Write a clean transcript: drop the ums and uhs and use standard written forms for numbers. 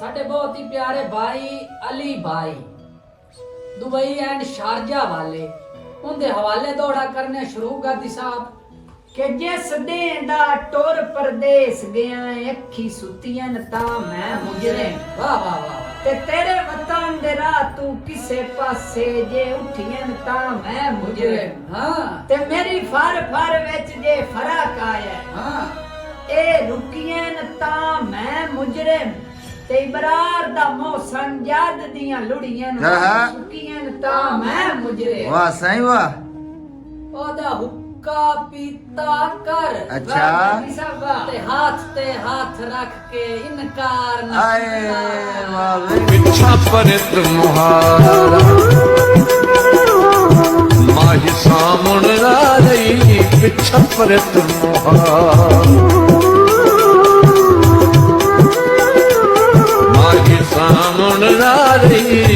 साढ़े बहुत ही प्यारे भाई अली भाई दुबई एंड शारजा वाले उनके हवाले दौड़ा करने शुरू कर दी साहब कि जिस देंदा टुर परदेस गया अखी सुतियां ता मैं मुजरे वाह वाह वाह ते तेरे वतन दे राह तू किसे पासे जे उठियन ता मैं मुजरे हाँ ते मेरी फर फर विच जे फरक आया हाँ ए रुकियन ता मैं मुजरे ते इबरार दा मौसम याद दियां लुड़ियन रुकियन ता मैं मुजरे वाह सही वाह ओदा हुक्का पीता कर अच्छा ते हाथ रख के इनकार न आए करना। वाह वे। पिछा परित मुहारा माही सामुण रही पिछा परित मुहारा माही सामुण रही